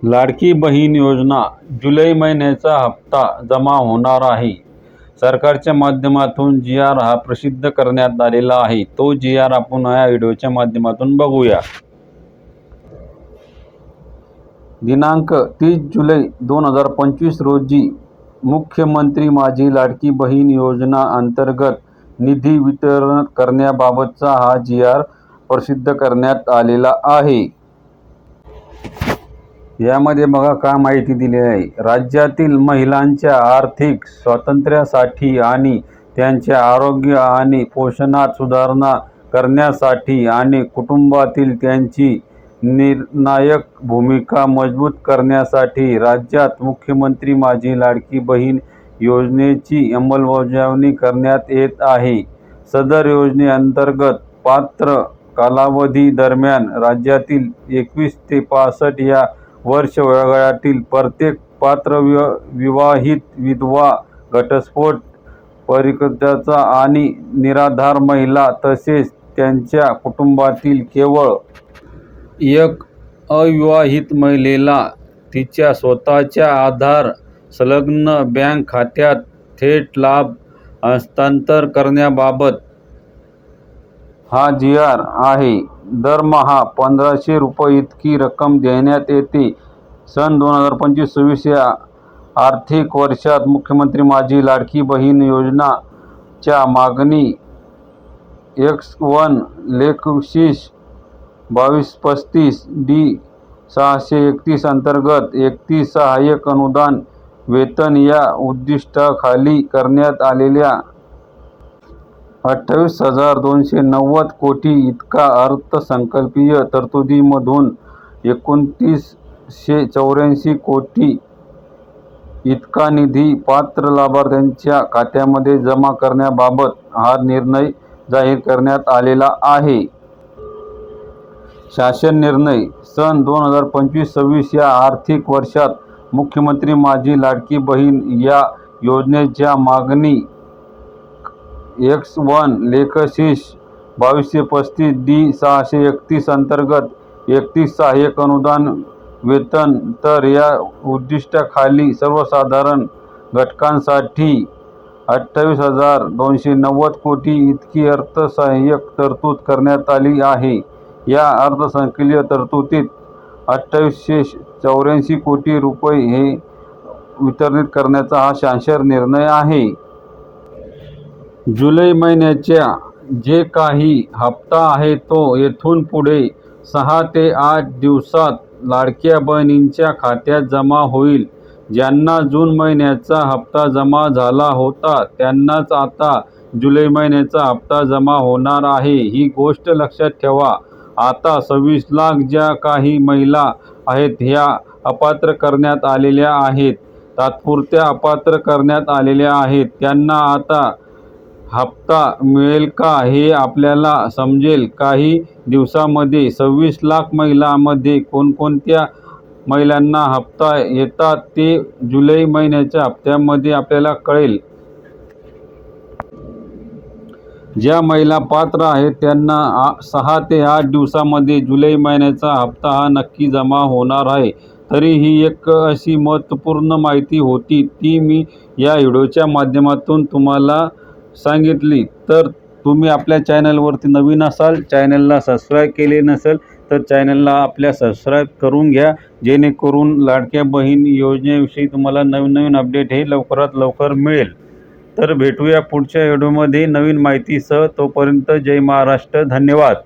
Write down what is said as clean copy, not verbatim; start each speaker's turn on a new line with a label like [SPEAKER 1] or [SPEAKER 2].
[SPEAKER 1] लाडकी बहीण योजना जुलै महिन्याचा हप्ता जमा होणार आहे. सरकारच्या माध्यमातून जी.आर. हा प्रसिद्ध करण्यात आलेला आहे. तो जी.आर. आपण या व्हिडिओच्या माध्यमातून बघूया. दिनांक 30 जुलै 2025 रोजी मुख्यमंत्री माझी लाडकी बहीण योजना अंतर्गत निधी वितरण करण्याबाबतचा हा जी.आर. प्रसिद्ध करण्यात आलेला आहे. यामध्ये बघा काय माहिती दिली आहे. राज्यातील महिलांच्या आर्थिक स्वातंत्र्यासाठी आणि त्यांच्या आरोग्य आणि पोषणात सुधारणा करण्यासाठी आणि कुटुंबातील त्यांची निर्णायक भूमिका मजबूत करण्यासाठी राज्यात मुख्यमंत्री माझी लाडकी बहीण योजनेची अंमलबजावणी करण्यात येत आहे. सदर योजनेअंतर्गत पात्र कालावधी दरम्यान राज्यातील 21 ते 65 या वर्ष वयोगटातील प्रत्येक पात्र विवाहित विधवा, घटस्फोट, परित्यक्ता आणि निराधार महिला तसेच त्यांच्या कुटुंबातील केवळ एक अविवाहित महिलेला तिच्या स्वतःच्या आधार संलग्न बँक खात्यात थेट लाभ हस्तांतर करण्याबाबत हा जी.आर. आहे. दरमहा 1500 रुपये इतकी रक्कम देण्यात येते. सन 2025-26 या आर्थिक वर्षात मुख्यमंत्री माझी लाडकी बहीण योजना च्या मागणी X1 लेखविशेष 2235 डी 631 अंतर्गत 31 सहाय्यक अनुदान वेतन या उद्दिष्टाखाली करण्यात आलेल्या 28,290 कोटी इतका अर्थसंकल्पीय तरतुदीमधून 2984 कोटी इतका निधी पात्र लाभार्थ्यांच्या खात्यामध्ये जमा करण्याबाबत हा निर्णय जाहीर करण्यात आलेला आहे. शासन निर्णय सन 2025-26 या आर्थिक वर्षात मुख्यमंत्री माझी लाडकी बहीण या योजनेच्या मागणी X1 लेखविशेष 2235 डी 631 अंतर्गत 31 सहाय्यक अनुदान वेतन तर या उद्दिष्टाखाली सर्वसाधारण घटकांसाठी 28,290 कोटी इतकी अर्थसहाय्यक तरतूद करण्यात आली आहे. या अर्थसंकल्पीय तरतुदीत 2884 कोटी रुपये हे वितरित करण्याचा हा शासन निर्णय आहे. जुलै महिन्याचा जे काही हप्ता आहे तो येथून पुढे 6 ते 8 दिवसात लाडक्या बहिणींच्या खात्यात जमा होईल. ज्यांना जून महिन्याचा हप्ता जमा झाला होता त्यांनाच आता जुलै महिन्याचा हप्ता जमा होणार आहे. ही गोष्ट लक्षात ठेवा. आता 26 लाख ज्या काही महिला आहेत ह्या अपात्र करण्यात आलेल्या आहेत, तात्पुरत्या अपात्र करण्यात आलेल्या आहेत. त्यांना आता हप्ता मिळेल का हे आपल्याला समजेल काही दिवसांमध्ये. 26 लाख महिलांमध्ये कोणकोणत्या महिलांना हप्ता येतात ते जुलै महिन्याच्या हप्त्यामध्ये आपल्याला कळेल. ज्या महिला पात्र आहेत त्यांना 6 ते 8 दिवसांमध्ये जुलै महिन्याचा हप्ता हा नक्की जमा होणार आहे. तरी ही एक अशी महत्त्वपूर्ण माहिती होती ती मी या व्हिडिओच्या माध्यमातून तुम्हाला सांगितली. तर तुम्ही आपल्या चॅनलवरती नवीन असाल, चॅनलला सबस्क्राईब केले नसेल तर चॅनलला आपल्या सबस्क्राईब करून घ्या, जेणेकरून लाडक्या बहीण योजनेविषयी तुम्हाला नवीन अपडेट हे लवकरात लवकर मिळेल. तर भेटूया पुढच्या व्हिडिओमध्ये नवीन माहितीसह. तोपर्यंत जय महाराष्ट्र. धन्यवाद.